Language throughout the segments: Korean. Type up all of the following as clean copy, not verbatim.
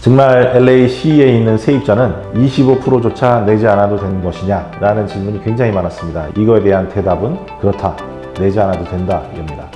정말 LA시에 있는 세입자는 25%조차 내지 않아도 되는 것이냐? 라는 질문이 굉장히 많았습니다. 이거에 대한 대답은 그렇다. 내지 않아도 된다. 입니다.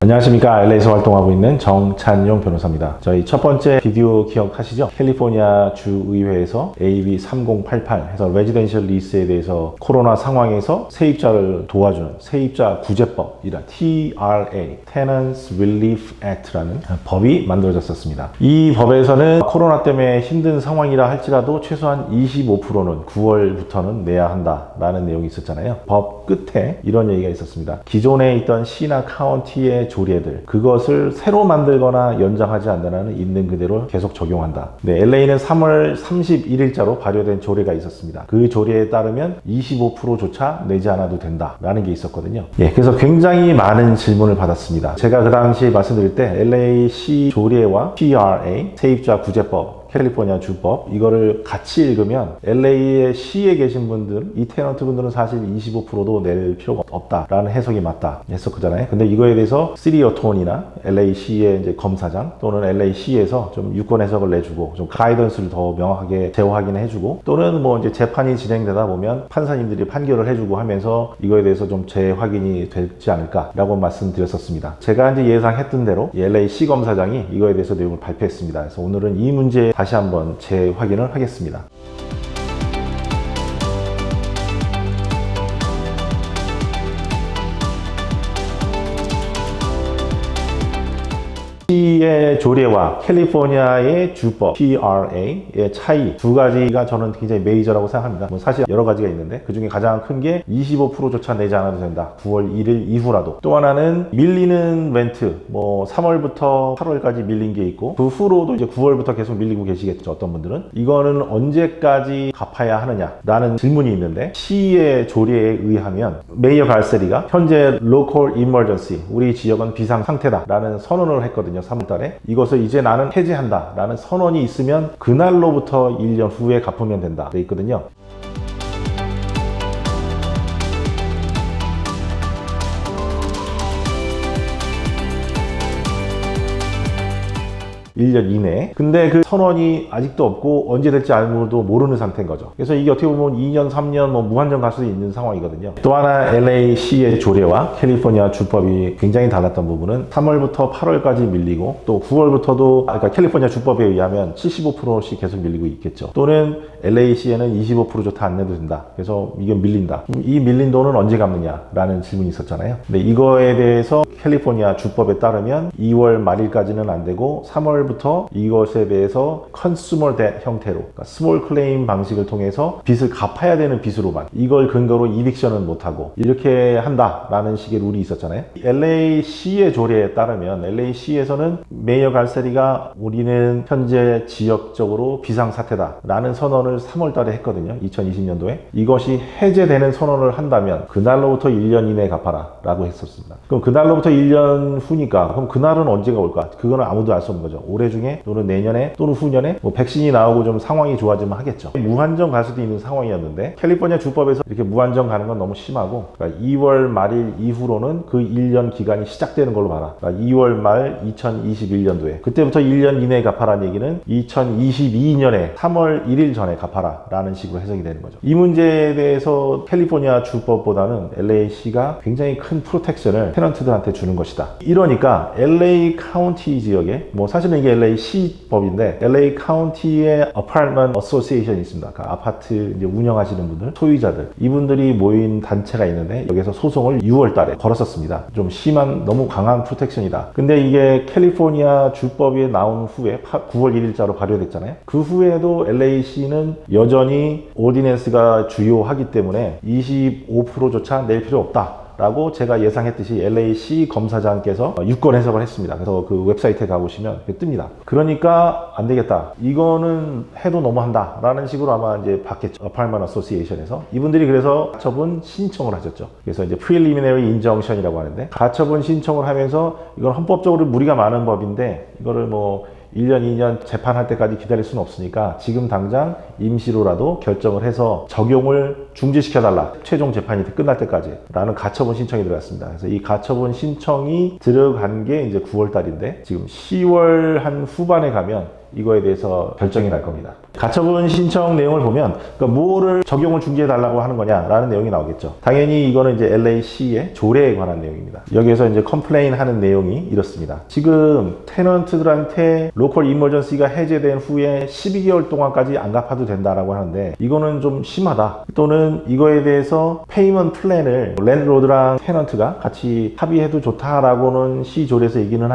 안녕하십니까. LA에서 활동하고 있는 정찬용 변호사입니다. 저희 첫 번째 비디오 기억하시죠? 캘리포니아 주의회에서 AB 3088 해서 레지던셜 리스에 대해서 코로나 상황에서 세입자를 도와주는 세입자 구제법이라 TRA, Tenants Relief Act라는 법이 만들어졌었습니다. 이 법에서는 코로나 때문에 힘든 상황이라 할지라도 최소한 25%는 9월부터는 내야 한다라는 내용이 있었잖아요. 법 끝에 이런 얘기가 있었습니다. 기존에 있던 시나 카운티의 조례들 그것을 새로 만들거나 연장하지 않는다는 있는 그대로 계속 적용한다. 네, LA는 3월 31일자로 발효된 조례가 있었습니다. 그 조례에 따르면 25%조차 내지 않아도 된다라는 게 있었거든요. 예, 그래서 굉장히 많은 질문을 받았습니다. 제가 그 당시에 말씀드릴 때 LA시 조례와 TRA 세입자 구제법 캘리포니아 주법 이거를 같이 읽으면 LA의 시에 계신 분들 이 테넌트 분들은 사실 25%도 낼 필요가 없다라는 해석이 맞다 했었잖아요. 근데 이거에 대해서 시티 어토니나 LA시의 이제 검사장 또는 LA시에서 좀 유권 해석을 내주고 좀 가이던스를 더 명확하게 재확인을 해주고 또는 뭐 이제 재판이 진행되다 보면 판사님들이 판결을 해주고 하면서 이거에 대해서 좀 재확인이 되지 않을까라고 말씀드렸었습니다. 제가 이제 예상했던 대로 LA시 검사장이 이거에 대해서 내용을 발표했습니다. 그래서 오늘은 이 문제에 다시 한번 재확인을 하겠습니다. 시의 조례와 캘리포니아의 주법 TRA의 차이 두 가지가 저는 굉장히 메이저라고 생각합니다. 뭐 사실 여러 가지가 있는데 그 중에 가장 큰 게 25%조차 내지 않아도 된다. 9월 1일 이후라도. 또 하나는 밀리는 렌트 뭐 3월부터 8월까지 밀린 게 있고 그 후로도 이제 9월부터 계속 밀리고 계시겠죠. 어떤 분들은 이거는 언제까지 갚아야 하느냐라는 질문이 있는데 시의 조례에 의하면 메이어 갈세리가 현재 local emergency 우리 지역은 비상 상태다라는 선언을 했거든요. 3월달에 이것을 이제 나는 해제한다 라는 선언이 있으면 그날로부터 1년 후에 갚으면 된다 돼 있거든요. 1년 이내에. 근데 그 선언이 아직도 없고 언제 될지 아무도 모르는 상태인 거죠. 그래서 이게 어떻게 보면 2년, 3년 뭐 무한정 갈 수도 있는 상황이거든요. 또 하나 LA시의 조례와 캘리포니아 주법이 굉장히 달랐던 부분은 3월부터 8월까지 밀리고 또 9월부터도 그러니까 캘리포니아 주법에 의하면 75%씩 계속 밀리고 있겠죠. 또는 LA시에는 25%조차 안 내도 된다. 그래서 이게 밀린다. 이 밀린 돈은 언제 갚느냐라는 질문이 있었잖아요. 근데 이거에 대해서 캘리포니아 주법에 따르면 2월 말일까지는 안 되고 3월부터 이것에 대해서 컨슈머 뎃 형태로 그러니까 스몰 클레임 방식을 통해서 빚을 갚아야 되는 빚으로만 이걸 근거로 이빅션은 못하고 이렇게 한다라는 식의 룰이 있었잖아요. LA시의 조례에 따르면 LA시에서는 메이어 갈세리가 우리는 현재 지역적으로 비상사태다라는 선언을 3월 달에 했거든요. 2020년도에. 이것이 해제되는 선언을 한다면 그날로부터 1년 이내에 갚아라 라고 했었습니다. 그럼 그날로부터 1년 후니까 그럼 그날은 언제가 올까? 그거는 아무도 알 수 없는 거죠. 올해 중에 또는 내년에 또는 후년에 뭐 백신이 나오고 좀 상황이 좋아지면 하겠죠. 무한정 갈 수도 있는 상황이었는데 캘리포니아 주법에서 이렇게 무한정 가는 건 너무 심하고 그러니까 2월 말일 이후로는 그 1년 기간이 시작되는 걸로 봐라. 그러니까 2월 말 2021년도에 그때부터 1년 이내에 갚아라는 얘기는 2022년에 3월 1일 전에 갚아라 라는 식으로 해석이 되는 거죠. 이 문제에 대해서 캘리포니아 주법보다는 LA시가 굉장히 큰 프로텍션을 테넌트들한테 주는 것이다. 이러니까 LA 카운티 지역에 뭐 사실은 이게 LA시 법인데 LA 카운티의 Apartment Association이 있습니다. 그러니까 아파트 이제 운영하시는 분들, 소유자들 이분들이 모인 단체가 있는데 여기서 소송을 6월 달에 걸었었습니다. 좀 심한 너무 강한 프로텍션이다. 근데 이게 캘리포니아 주법이 나온 후에 9월 1일자로 발효됐잖아요. 그 후에도 LA시는 여전히 오디넨스가 주요하기 때문에 25%조차 낼 필요 없다. 라고 제가 예상했듯이 LA시 검사장께서 유권 해석을 했습니다. 그래서 그 웹사이트에 가보시면 뜹니다. 그러니까 안 되겠다. 이거는 해도 너무한다. 라는 식으로 아마 이제 받겠죠. Apartment Association에서. 이분들이 그래서 가처분 신청을 하셨죠. 그래서 이제 Preliminary Injunction이라고 하는데 가처분 신청을 하면서 이건 헌법적으로 무리가 많은 법인데 이거를 뭐 1년, 2년 재판할 때까지 기다릴 수는 없으니까 지금 당장 임시로라도 결정을 해서 적용을 중지시켜달라. 최종 재판이 끝날 때까지 라는 가처분 신청이 들어갔습니다. 그래서 이 가처분 신청이 들어간 게 이제 9월 달인데 지금 10월 한 후반에 가면 이거에 대해서 결정이 날 겁니다. 가처분 신청 내용을 보면 그러니까 뭐를 적용을 중지해달라고 하는 거냐라는 내용이 나오겠죠. 당연히 이거는 이제 LA시의 조례에 관한 내용입니다. 여기에서 이제 컴플레인 하는 내용이 이렇습니다. 지금 테넌트들한테 로컬 이머전시가 해제된 후에 12개월 동안까지 안 갚아도 된다라고 하는데 이거는 좀 심하다. 또는 이거에 대해서 페이먼트 플랜을 랜드로드랑 테넌트가 같이 합의해도 좋다라고는 시 조례에서 얘기는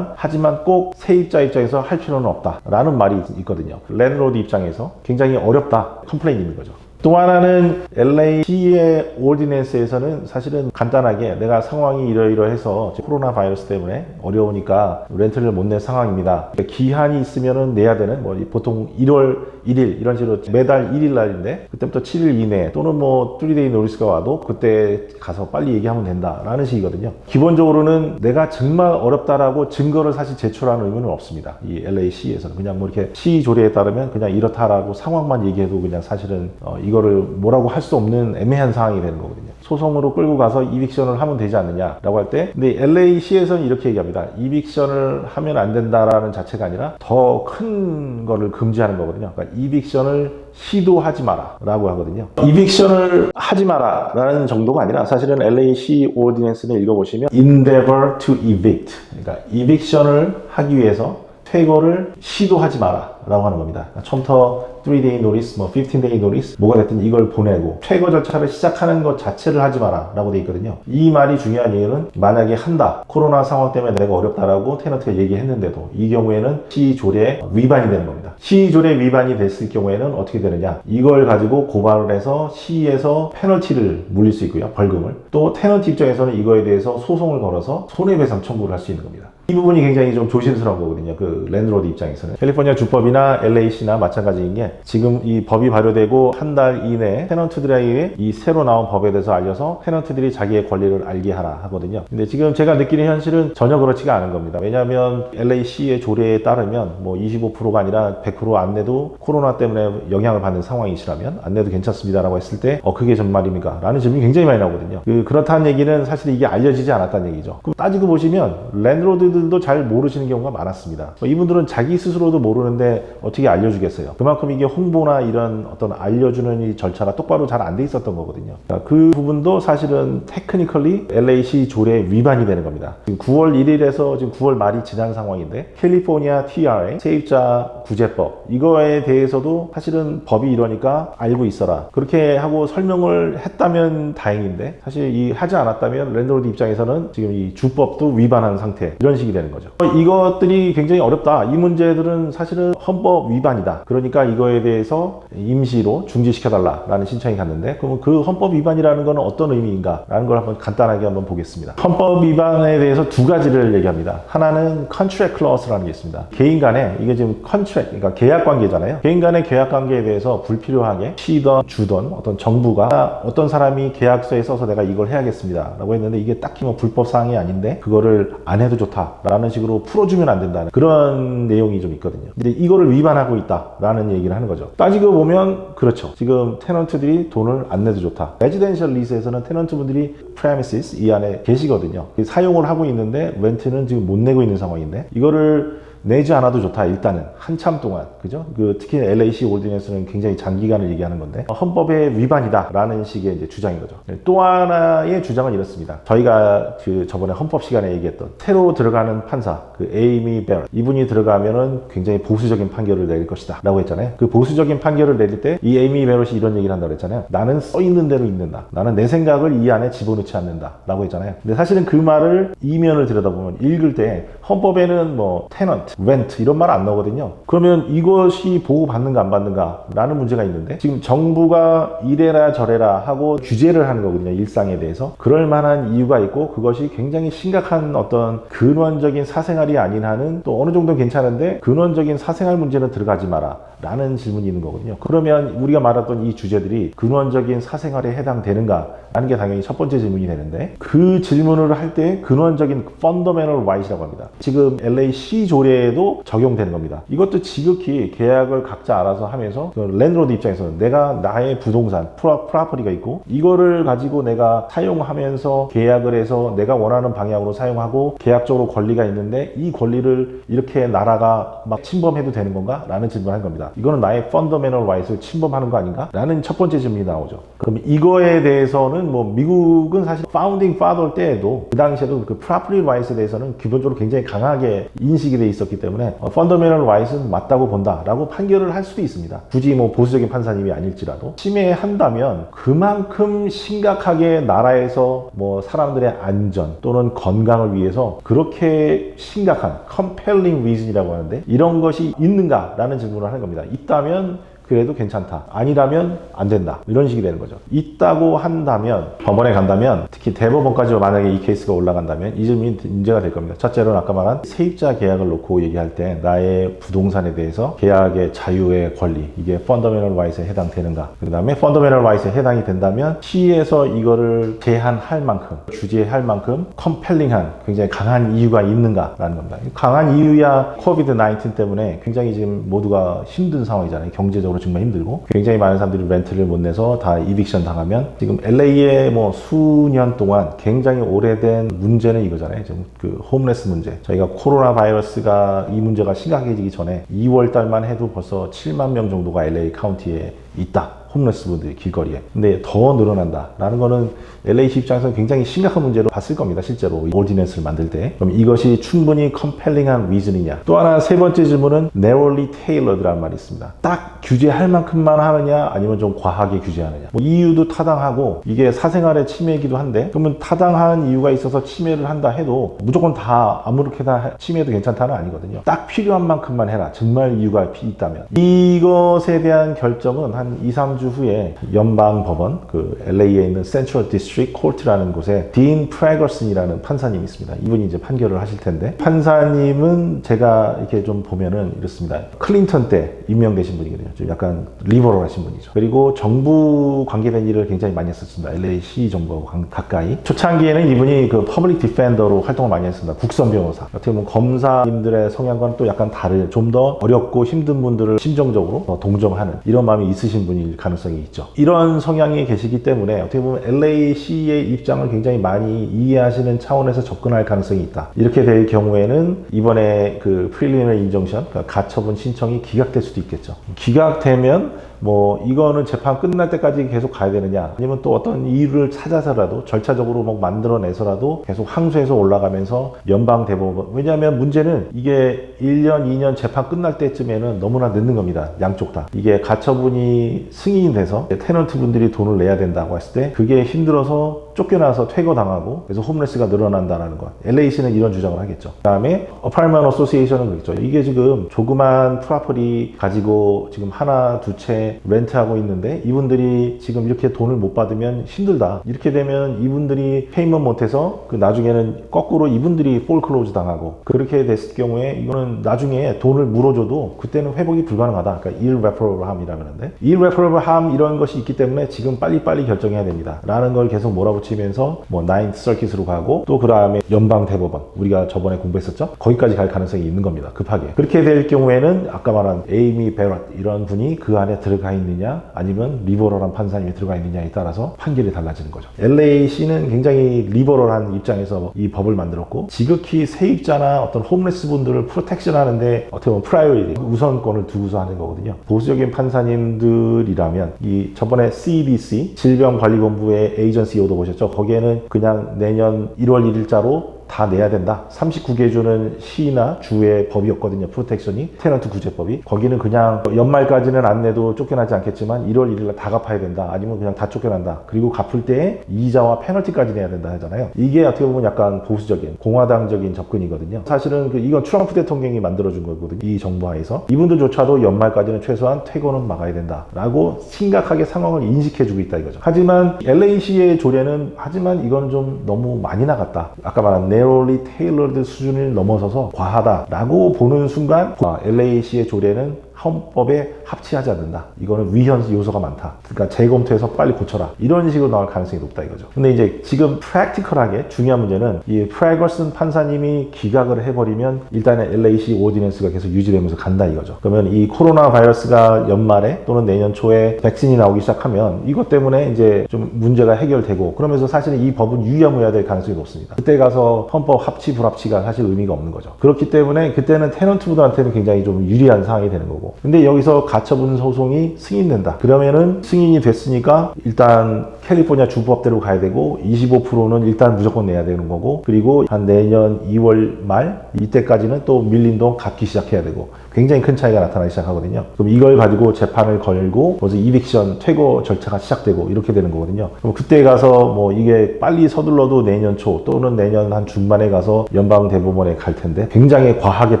하지만 꼭 세입자 입장에서 할 필요는 없다. 라는 말이 있거든요. 랜드로드 입장에서 굉장히 어렵다. 컴플레인인 거죠. 또 하나는 LA시의 오디낸스에서는 사실은 간단하게 내가 상황이 이러이러해서 코로나 바이러스 때문에 어려우니까 렌트를 못 낼 상황입니다. 기한이 있으면은 내야 되는 뭐 보통 1월 1일 이런 식으로 매달 1일 날인데 그때부터 7일 이내 또는 뭐 3데이 노리스가 와도 그때 가서 빨리 얘기하면 된다라는 식이거든요. 기본적으로는 내가 정말 어렵다라고 증거를 사실 제출하는 의무는 없습니다. 이 LA시에서는 그냥 뭐 이렇게 시 조례에 따르면 그냥 이렇다라고 상황만 얘기해도 그냥 사실은 이거를 뭐라고 할 수 없는 애매한 상황이 되는 거거든요. 소송으로 끌고 가서 이빅션을 하면 되지 않느냐라고 할 때 근데 LA시에서는 이렇게 얘기합니다. 이빅션을 하면 안 된다라는 자체가 아니라 더 큰 거를 금지하는 거거든요. 그러니까 이빅션을 시도하지 마라 라고 하거든요. 이빅션을 하지 마라 라는 정도가 아니라 사실은 LA시 오디낸스를 읽어보시면 endeavor to evict 그러니까 이빅션을 하기 위해서 퇴거를 시도하지 마라 라고 하는 겁니다. 처음부터 3day notice, 15day notice 뭐가 됐든 이걸 보내고 퇴거 절차를 시작하는 것 자체를 하지 마라 라고 돼 있거든요. 이 말이 중요한 이유는 만약에 한다. 코로나 상황 때문에 내가 어렵다라고 테넌트가 얘기했는데도 이 경우에는 시조례 위반이 되는 겁니다. 시조례 위반이 됐을 경우에는 어떻게 되느냐. 이걸 가지고 고발을 해서 시에서 페널티를 물릴 수 있고요. 벌금을. 또 테넌트 입장에서는 이거에 대해서 소송을 걸어서 손해배상 청구를 할 수 있는 겁니다. 이 부분이 굉장히 좀 조심스러운 거거든요. 그 랜드로드 입장에서는. 캘리포니아 주법이나 LA시나 마찬가지인 게 지금 이 법이 발효되고 한 달 이내에 테넌트들에게 이 새로 나온 법에 대해서 알려서 테넌트들이 자기의 권리를 알게 하라 하거든요. 근데 지금 제가 느끼는 현실은 전혀 그렇지가 않은 겁니다. 왜냐하면 LA시의 조례에 따르면 뭐 25%가 아니라 100% 안 내도 코로나 때문에 영향을 받는 상황이시라면 안 내도 괜찮습니다라고 했을 때 그게 정말입니까? 라는 질문이 굉장히 많이 나오거든요. 그렇다는 얘기는 사실 이게 알려지지 않았다는 얘기죠. 그럼 따지고 보시면 랜드로드 들도 잘 모르시는 경우가 많았습니다. 이분들은 자기 스스로도 모르는데 어떻게 알려주겠어요? 그만큼 이게 홍보나 이런 어떤 알려주는 이 절차가 똑바로 잘 안 돼 있었던 거거든요. 그 부분도 사실은 테크니컬리 LA시 조례 위반이 되는 겁니다. 지금 9월 1일에서 지금 9월 말이 지난 상황인데 캘리포니아 TRA 세입자 구제법 이거에 대해서도 사실은 법이 이러니까 알고 있어라. 그렇게 하고 설명을 했다면 다행인데 사실 이 하지 않았다면 랜드로드 입장에서는 지금 이 주법도 위반한 상태 이런 식이 되는 거죠. 이것들이 굉장히 어렵다. 이 문제들은 사실은 헌법 위반이다. 그러니까 이거에 대해서 임시로 중지시켜달라라는 신청이 갔는데 그러면 그 헌법 위반이라는 것은 어떤 의미인가? 라는 걸 한번 간단하게 한번 보겠습니다. 헌법 위반에 대해서 두 가지를 얘기합니다. 하나는 contract clause라는 게 있습니다. 개인 간에 이게 지금 contract, 그러니까 계약 관계잖아요. 개인 간의 계약 관계에 대해서 불필요하게 시던 주던 어떤 정부가 어떤 사람이 계약서에 써서 내가 이걸 해야겠습니다. 라고 했는데 이게 딱히 뭐 불법 사항이 아닌데 그거를 안 해도 좋다. 라는 식으로 풀어주면 안 된다는 그런 내용이 좀 있거든요. 근데 이거를 위반하고 있다라는 얘기를 하는 거죠. 따지고 보면 그렇죠. 지금 테넌트들이 돈을 안 내도 좋다. 레지덴셜 리스에서는 테넌트분들이 프레미시스 이 안에 계시거든요. 사용을 하고 있는데 렌트는 지금 못 내고 있는 상황인데 이거를 내지 않아도 좋다. 일단은 한참 동안 그죠? 특히 LA시 오디낸스는 굉장히 장기간을 얘기하는 건데 헌법의 위반이다라는 식의 이제 주장인 거죠. 또 하나의 주장은 이렇습니다. 저희가 저번에 헌법 시간에 얘기했던 새로 들어가는 판사 에이미 베럿 이분이 들어가면은 굉장히 보수적인 판결을 내릴 것이다라고 했잖아요. 그 보수적인 판결을 내릴 때 이 에이미 베럿이 이런 얘기를 한다고 했잖아요. 나는 써 있는 대로 읽는다. 나는 내 생각을 이 안에 집어넣지 않는다라고 했잖아요. 근데 사실은 그 말을 이면을 들여다보면 읽을 때 헌법에는 뭐 테넌트 렌트 이런 말 안 나오거든요. 그러면 이것이 보호받는가 안 받는가 라는 문제가 있는데 지금 정부가 이래라 저래라 하고 규제를 하는 거거든요. 일상에 대해서. 그럴 만한 이유가 있고 그것이 굉장히 심각한 어떤 근원적인 사생활이 아닌 한은 또 어느 정도 괜찮은데 근원적인 사생활 문제는 들어가지 마라 라는 질문이 있는 거거든요. 그러면 우리가 말했던 이 주제들이 근원적인 사생활에 해당되는가? 라는 게 당연히 첫 번째 질문이 되는데, 그 질문을 할 때 근원적인 fundamental right이라고 합니다. 지금 LAC 조례에도 적용되는 겁니다. 이것도 지극히 계약을 각자 알아서 하면서 그 랜드로드 입장에서는 내가 나의 부동산, 프로퍼티가 있고 이거를 가지고 내가 사용하면서 계약을 해서 내가 원하는 방향으로 사용하고 계약적으로 권리가 있는데 이 권리를 이렇게 나라가 막 침범해도 되는 건가? 라는 질문을 한 겁니다. 이거는 나의 fundamental right을 침범하는 거 아닌가? 라는 첫 번째 질문이 나오죠. 그럼 이거에 대해서는 뭐 미국은 사실 founding father 때에도 그 당시에도 그 property rights에 대해서는 기본적으로 굉장히 강하게 인식이 돼 있었기 때문에 fundamental rights은 맞다고 본다라고 판결을 할 수도 있습니다. 굳이 뭐 보수적인 판사님이 아닐지라도 침해한다면 그만큼 심각하게 나라에서 뭐 사람들의 안전 또는 건강을 위해서 그렇게 심각한 compelling reason이라고 하는데 이런 것이 있는가라는 질문을 하는 겁니다. 있다면 그래도 괜찮다. 아니라면 안 된다. 이런 식이 되는 거죠. 있다고 한다면, 법원에 간다면, 특히 대법원까지 만약에 이 케이스가 올라간다면 이 점이 문제가 될 겁니다. 첫째로는 아까 말한 세입자 계약을 놓고 얘기할 때 나의 부동산에 대해서 계약의 자유의 권리, 이게 fundamental rights에 해당되는가. 그 다음에 fundamental rights에 해당이 된다면 시에서 이거를 제한할 만큼, 규제할 만큼 compelling한, 굉장히 강한 이유가 있는가라는 겁니다. 강한 이유야 COVID-19 때문에 굉장히 지금 모두가 힘든 상황이잖아요. 경제적으로 정말 힘들고 굉장히 많은 사람들이 렌트를 못 내서 다 이빅션 당하면 지금 LA에 뭐 수년 동안 굉장히 오래된 문제는 이거잖아요. 지금 그 홈레스 문제. 저희가 코로나 바이러스가 이 문제가 심각해지기 전에 2월 달만 해도 벌써 7만 명 정도가 LA 카운티에 있다. 홈레스 분들이 길거리에. 근데 더 늘어난다 라는 거는 LA시 입장에서는 굉장히 심각한 문제로 봤을 겁니다. 실제로 오디넌스를 만들 때. 그럼 이것이 충분히 컴펠링한 reason이냐. 또 하나 세 번째 질문은 narrowly tailored라는 말이 있습니다. 딱 규제할 만큼만 하느냐 아니면 좀 과하게 규제하느냐. 뭐 이유도 타당하고 이게 사생활의 침해이기도 한데 그러면 타당한 이유가 있어서 침해를 한다 해도 무조건 다 아무렇게나 침해도 괜찮다는 아니거든요. 딱 필요한 만큼만 해라. 정말 이유가 있다면. 이것에 대한 결정은 한 2, 3주 후에 연방법원, 그 LA에 있는 Central District Court라는 곳에 딘 프레거슨이라는 판사님이 있습니다. 이분이 이제 판결을 하실 텐데 판사님은 제가 이렇게 좀 보면은 이렇습니다. 클린턴 때 임명되신 분이거든요. 좀 약간 리버럴하신 분이죠. 그리고 정부 관계된 일을 굉장히 많이 했었습니다. LA시 정부하고 가까이. 초창기에는 이분이 그 퍼블릭 디펜더로 활동을 많이 했습니다. 국선 변호사. 어떻게 보면 검사님들의 성향과는 또 약간 다른, 좀 더 어렵고 힘든 분들을 심정적으로 더 동정하는 이런 마음이 있으신 분일 가능성이 있죠. 이런 성향이 계시기 때문에 어떻게 보면 LAC의 입장을 굉장히 많이 이해하시는 차원에서 접근할 가능성이 있다. 이렇게 될 경우에는 이번에 그 프리리미너리 인정션, 그러니까 가처분 신청이 기각될 수도 있겠죠. 기각되면 뭐 이거는 재판 끝날 때까지 계속 가야 되느냐 아니면 또 어떤 이유를 찾아서라도 절차적으로 뭐 만들어내서라도 계속 항소해서 올라가면서 연방 대법원, 왜냐하면 문제는 이게 1년 2년 재판 끝날 때쯤에는 너무나 늦는 겁니다. 양쪽 다. 이게 가처분이 승인이 돼서 테넌트 분들이 돈을 내야 된다고 했을 때 그게 힘들어서 쫓겨나서 퇴거당하고 그래서 홈레스가 늘어난다는 것. LAC는 이런 주장을 하겠죠. 그 다음에 어파트먼트 어소시에이션은 그렇죠. 이게 지금 조그만 프로퍼티 가지고 지금 하나 두 채 렌트하고 있는데 이분들이 지금 이렇게 돈을 못 받으면 힘들다. 이렇게 되면 이분들이 페이먼트 못해서 그 나중에는 거꾸로 이분들이 폴클로즈 당하고 그렇게 됐을 경우에 이거는 나중에 돈을 물어줘도 그때는 회복이 불가능하다. 그러니까 irreparable harm이라고 하는데 irreparable harm 이런 것이 있기 때문에 지금 빨리빨리 결정해야 됩니다. 라는 걸 계속 몰아붙이면서 뭐 9th Circuit으로 가고 또 그 다음에 연방 대법원 우리가 저번에 공부했었죠. 거기까지 갈 가능성이 있는 겁니다. 급하게. 그렇게 될 경우에는 아까 말한 에이미 베럿 이런 분이 그 안에 들어가 있느냐 아니면 리버럴한 판사님이 들어가 있느냐에 따라서 판결이 달라지는 거죠. LAC는 굉장히 리버럴한 입장에서 이 법을 만들었고 지극히 세입자나 어떤 홈레스 분들을 프로텍션 하는데 어떻게 보면 프라이어리티 우선권을 두고서 하는 거거든요. 보수적인 판사님들이라면 이 저번에 CDC 질병관리본부의 에이전시 오더 보셨죠? 거기에는 그냥 내년 1월 1일자로 다 내야 된다. 39개 주는 시나 주의 법이었거든요. 프로텍션이 테넌트 구제법이. 거기는 그냥 연말까지는 안 내도 쫓겨나지 않겠지만 1월 1일 날 다 갚아야 된다. 아니면 그냥 다 쫓겨난다. 그리고 갚을 때 이자와 페널티까지 내야 된다 하잖아요. 이게 어떻게 보면 약간 보수적인 공화당적인 접근이거든요. 사실은 이건 트럼프 대통령이 만들어준 거거든요. 이 정부 하에서 이분들조차도 연말까지는 최소한 퇴거는 막아야 된다. 라고 심각하게 상황을 인식해주고 있다 이거죠. 하지만 LAC의 조례는 하지만 이건 좀 너무 많이 나갔다. 아까 말한 narrowly tailored 수준을 넘어서서 과하다라고 보는 순간 LAC의 조례는 헌법에 합치하지 않는다. 이거는 위헌 요소가 많다. 그러니까 재검토해서 빨리 고쳐라. 이런 식으로 나올 가능성이 높다 이거죠. 근데 이제 지금 프랙티컬하게 중요한 문제는 이 프레거슨 판사님이 기각을 해버리면 일단은 LAC 오디넌스가 계속 유지되면서 간다 이거죠. 그러면 이 코로나 바이러스가 연말에 또는 내년 초에 백신이 나오기 시작하면 이것 때문에 이제 좀 문제가 해결되고 그러면서 사실은 이 법은 유야무야될 가능성이 높습니다. 그때 가서 헌법 합치 불합치가 사실 의미가 없는 거죠. 그렇기 때문에 그때는 테넌트분들한테는 굉장히 좀 유리한 상황이 되는 거고 근데 여기서 가처분 소송이 승인된다. 그러면은 승인이 됐으니까 일단 캘리포니아 주법대로 가야 되고 25%는 일단 무조건 내야 되는 거고 그리고 한 내년 2월 말 이때까지는 또 밀린 돈 갚기 시작해야 되고 굉장히 큰 차이가 나타나기 시작하거든요. 그럼 이걸 가지고 재판을 걸고 그래서 이빅션 퇴거 절차가 시작되고 이렇게 되는 거거든요. 그럼 그때 가서 뭐 이게 빨리 서둘러도 내년 초 또는 내년 한 중반에 가서 연방 대법원에 갈 텐데 굉장히 과하게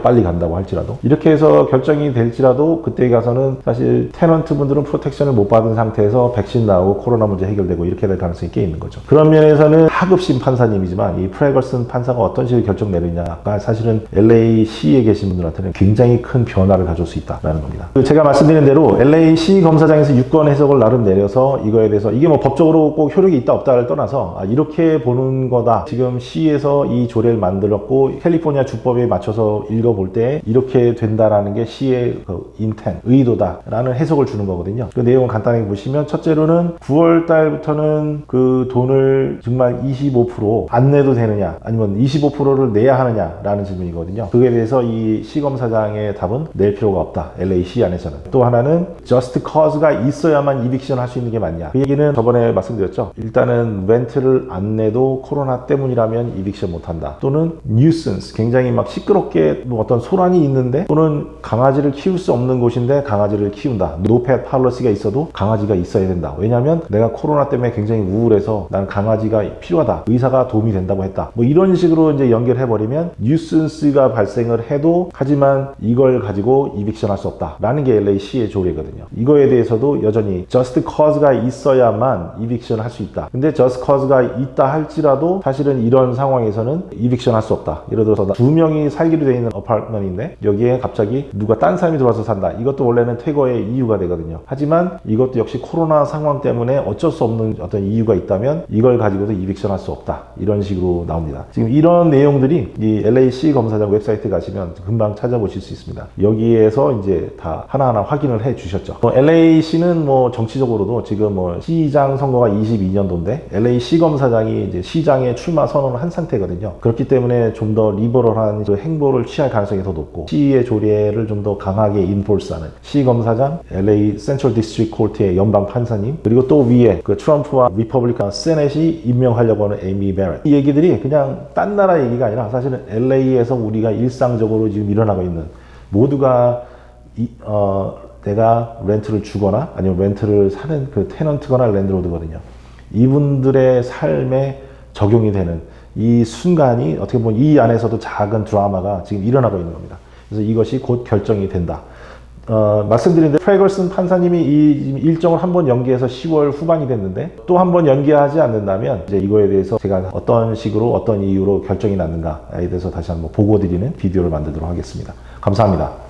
빨리 간다고 할지라도 이렇게 해서 결정이 될지라도 그때 가서는 사실 테넌트 분들은 프로텍션을 못 받은 상태에서 백신 나오고 코로나 문제 해결되고 이렇게 될 가능성이 꽤 있는 거죠. 그런 면에서는 하급심 판사님이지만 이 프레거슨 판사가 어떤 식으로 결정 내리냐가 사실은 LAC에 계신 분들한테는 굉장히 큰 변화를 가져올 수 있다라는 겁니다. 제가 말씀드린 대로 LAC 검사장에서 유권 해석을 나름 내려서 이거에 대해서 이게 뭐 법적으로 꼭 효력이 있다 없다를 떠나서 이렇게 보는 거다. 지금 시에서 이 조례를 만들었고 캘리포니아 주법에 맞춰서 읽어볼 때 이렇게 된다라는 게 시의 그 인텐, 의도다라는 해석을 주는 거거든요. 그 내용을 간단하게 보시면 첫째로는 9월 달부터는 그 돈을 정말 25% 안 내도 되느냐 아니면 25%를 내야 하느냐라는 질문이거든요. 그에 대해서 이 시검사장의 답은 낼 필요가 없다. LAC 안에서는. 또 하나는 just cause가 있어야만 이빅션 할 수 있는 게 맞냐. 그 얘기는 저번에 말씀드렸죠. 일단은 렌트를 안 내도 코로나 때문이라면 이빅션 못한다. 또는 nuisance, 굉장히 막 시끄럽게 뭐 어떤 소란이 있는데 또는 강아지를 키울 수 없는 곳인데 강아지를 키운다. no pet policy가 있어도 강아지가 있어야 된다. 왜냐하면 내가 코로나 때문에 굉장히 우울해서 나는 강아지가 필요하다. 의사가 도움이 된다고 했다. 뭐 이런 식으로 이제 연결해버리면 nuisance가 발생을 해도 하지만 이걸 가지고 이빅션 할 수 없다 라는 게 LAC의 조례거든요. 이거에 대해서도 여전히 just cause가 있어야만 이빅션 할 수 있다. 근데 just cause가 있다 할지라도 사실은 이런 상황에서는 이빅션 할 수 없다. 예를 들어서 두 명이 살기로 되어 있는 어파트먼트인데 여기에 갑자기 누가 딴 사람이 들어와서 산다. 이것도 원래는 퇴거의 이유가 되거든요. 하지만 이것도 역시 코로나 상황 때문에 어쩔 수 없는 어떤 이유가 있다면 이걸 가지고도 이빅션 할 수 없다. 이런 식으로 나옵니다. 지금 이런 내용들이 이 LAC 검사장 웹사이트 가시면 금방 찾아보실 수 있습니다. 여기에서 이제 다 하나하나 확인을 해 주셨죠. LAC는 뭐 정치적으로도 지금 뭐 시장 선거가 22년도인데 LAC 검사장이 이제 시장에 출마 선언을 한 상태거든요. 그렇기 때문에 좀 더 리버럴한 그 행보를 취할 가능성이 더 높고 시의 조례를 좀 더 강하게 인포스하는 시 검사장, LA 센트럴 디스트릭트 코트의 연방 판사님 그리고 또 위에 그 트럼프와 리퍼블리칸 세넷이 임명하려고 하는 에이미 베렛 이 얘기들이 그냥 딴 나라 얘기가 아니라 사실은 LA에서 우리가 일상적으로 지금 일어나고 있는 모두가 내가 렌트를 주거나 아니면 렌트를 사는 그 테넌트거나 랜드로드거든요. 이분들의 삶에 적용이 되는 이 순간이 어떻게 보면 이 안에서도 작은 드라마가 지금 일어나고 있는 겁니다. 그래서 이것이 곧 결정이 된다. 말씀드린 대로 프레거슨 판사님이 이 일정을 한번 연기해서 10월 후반이 됐는데 또 한 번 연기하지 않는다면 이제 이거에 대해서 제가 어떤 식으로 어떤 이유로 결정이 났는가에 대해서 다시 한번 보고 드리는 비디오를 만들도록 하겠습니다. 감사합니다.